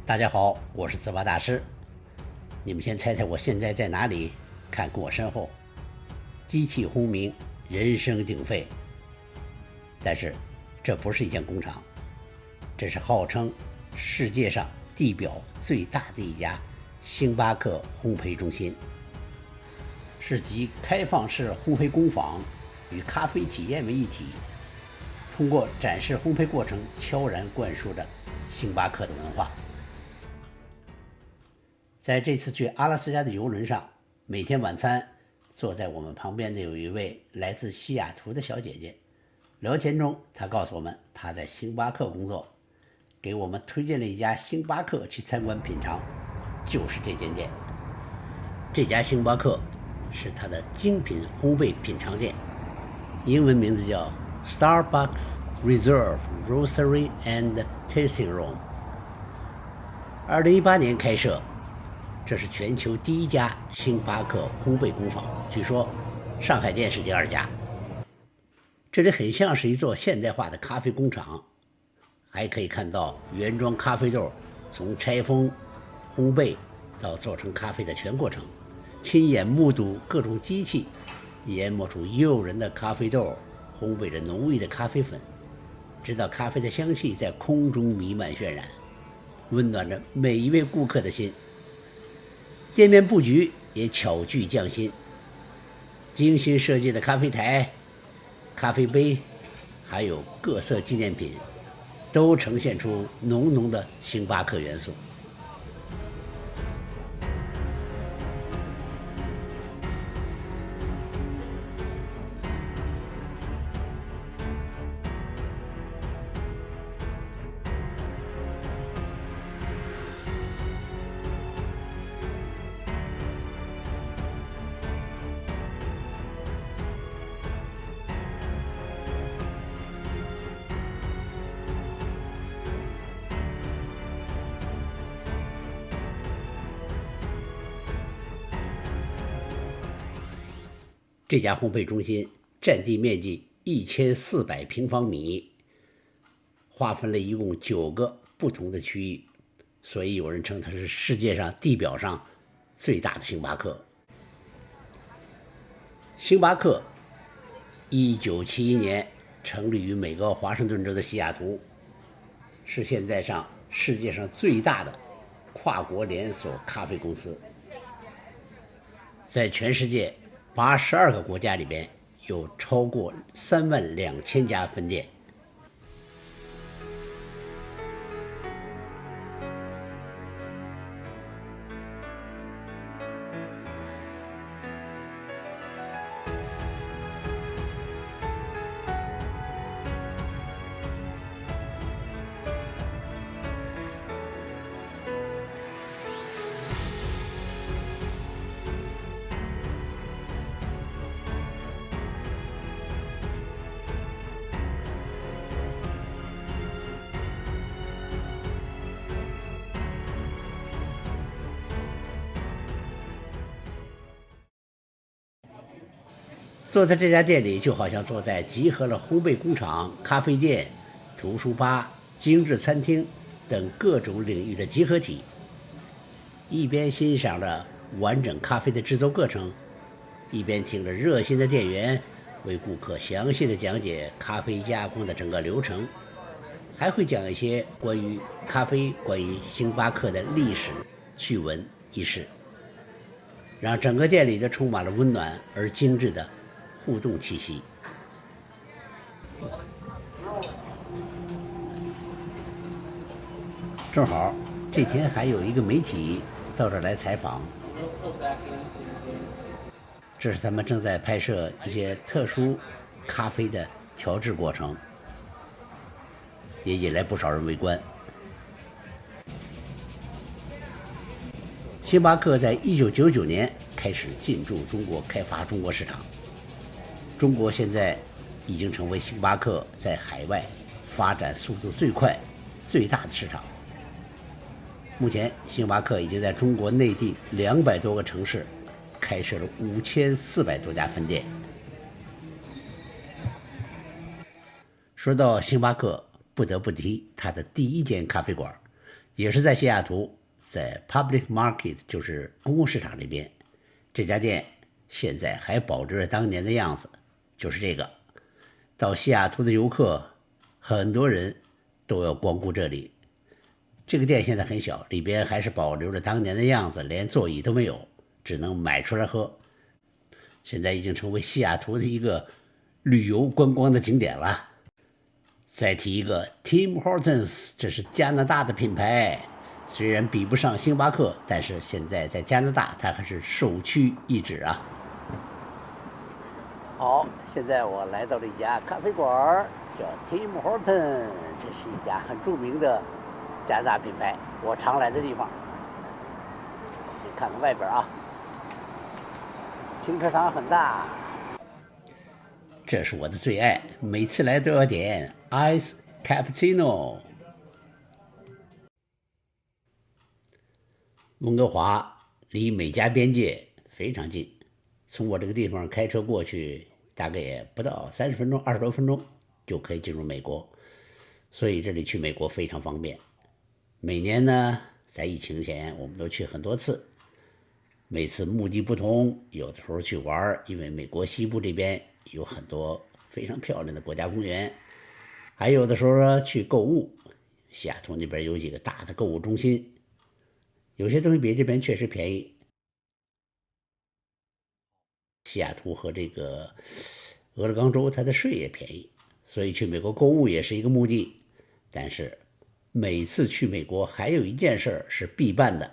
大家好，我是自发大师。你们先猜猜我现在在哪里？看我身后，机器轰鸣，人声鼎沸。但是这不是一间工厂，这是号称世界上地表最大的一家星巴克烘焙中心，是集开放式烘焙工坊与咖啡体验为一体，通过展示烘焙过程悄然灌输着星巴克的文化。在这次去阿拉斯加的邮轮上，每天晚餐坐在我们旁边的有一位来自西雅图的小姐姐。聊天中，她告诉我们她在星巴克工作，给我们推荐了一家星巴克去参观品尝，就是这间店。这家星巴克是她的精品烘焙品尝店，英文名字叫 Starbucks Reserve Roastery and Tasting Room。2018年开设，这是全球第一家星巴克烘焙工坊，据说上海店是第2家。这里很像是一座现代化的咖啡工厂，还可以看到原装咖啡豆从拆封、烘焙到做成咖啡的全过程，亲眼目睹各种机器研磨出诱人的咖啡豆，烘焙着浓郁的咖啡粉，直到咖啡的香气在空中弥漫渲染，温暖着每一位顾客的心。店面布局也巧具匠心，精心设计的咖啡台、咖啡杯，还有各色纪念品，都呈现出浓浓的星巴克元素。这家烘焙中心占地面积1400平方米，划分了一共9个不同的区域，所以有人称它是世界上地表上最大的星巴克。星巴克1971年成立于美国华盛顿州的西雅图，是现在上世界上最大的跨国连锁咖啡公司，在全世界82个国家里边有超过32000家分店。坐在这家店里，就好像坐在集合了烘焙工厂、咖啡店、图书吧、精致餐厅等各种领域的集合体，一边欣赏着完整咖啡的制作过程，一边听着热心的店员为顾客详细的讲解咖啡加工的整个流程，还会讲一些关于咖啡、关于星巴克的历史、趣闻轶事，让整个店里都充满了温暖而精致的互动气息。正好这天还有一个媒体到这儿来采访，这是他们正在拍摄一些特殊咖啡的调制过程，也引来不少人围观。星巴克在1999年开始进驻中国，开发中国市场。中国现在已经成为星巴克在海外发展速度最快、最大的市场。目前，星巴克已经在中国内地200多个城市开设了5400多家分店。说到星巴克，不得不提它的第一间咖啡馆，也是在西雅图，在 Public Market， 就是公共市场这边。这家店现在还保留着当年的样子，就是这个。到西雅图的游客，很多人都要光顾这里。这个店现在很小，里边还是保留着当年的样子，连座椅都没有，只能买出来喝。现在已经成为西雅图的一个旅游观光的景点了。再提一个 Tim Hortons， 这是加拿大的品牌，虽然比不上星巴克，但是现在在加拿大它还是首屈一指啊。好，现在我来到了一家咖啡馆，叫 Tim Hortons， 这是一家很著名的加拿大品牌，我常来的地方。先看看外边啊，停车场很大。这是我的最爱，每次来都要点 Ice Cappuccino。温哥华离美加边界非常近，从我这个地方开车过去，大概也不到30分钟，20多分钟就可以进入美国，所以这里去美国非常方便。每年呢，在疫情前我们都去很多次，每次目的不同，有的时候去玩，因为美国西部这边有很多非常漂亮的国家公园，还有的时候呢去购物，西雅图那边有几个大的购物中心，有些东西比这边确实便宜。西雅图和这个俄勒冈州它的税也便宜，所以去美国购物也是一个目的。但是每次去美国还有一件事是必办的，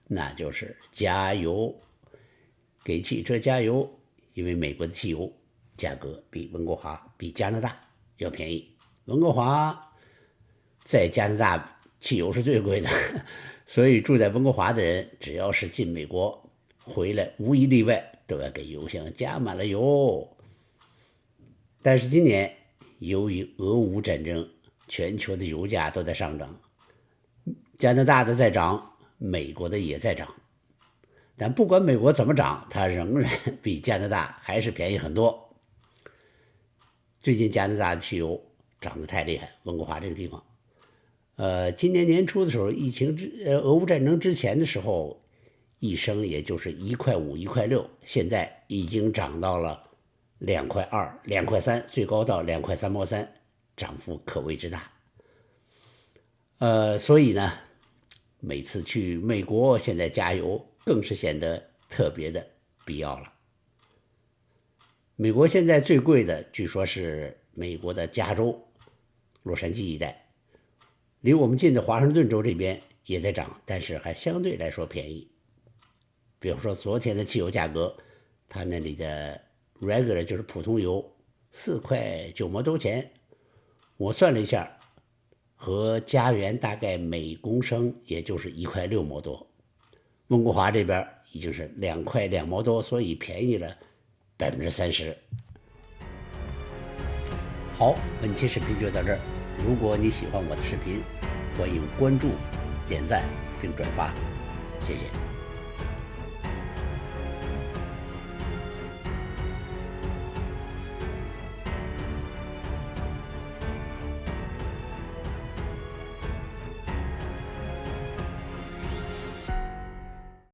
那就是加油，给汽车加油，因为美国的汽油价格比温哥华、比加拿大要便宜。温哥华在加拿大汽油是最贵的，所以住在温哥华的人，只要是进美国回来，无一例外都要给油箱加满了油。但是今年由于俄乌战争，全球的油价都在上涨，加拿大的在涨，美国的也在涨。但不管美国怎么涨，它仍然比加拿大还是便宜很多。最近加拿大的汽油涨得太厉害，温哥华这个地方，今年年初的时候，俄乌战争之前的时候，一升也就是1.5块、1.6块，现在已经涨到了2.2块、2.3块，最高到2.3块3毛3，涨幅可谓之大。所以呢，每次去美国现在加油更是显得特别的必要了。美国现在最贵的据说是美国的加州洛杉矶一带，离我们近的华盛顿州这边也在涨，但是还相对来说便宜。比如说昨天的汽油价格，它那里的 regular 就是普通油4块9毛多钱，我算了一下，和加元大概每公升也就是1块6毛多。温哥华这边已经是2块2毛多，所以便宜了30%。好，本期视频就到这儿。如果你喜欢我的视频，欢迎关注、点赞并转发，谢谢。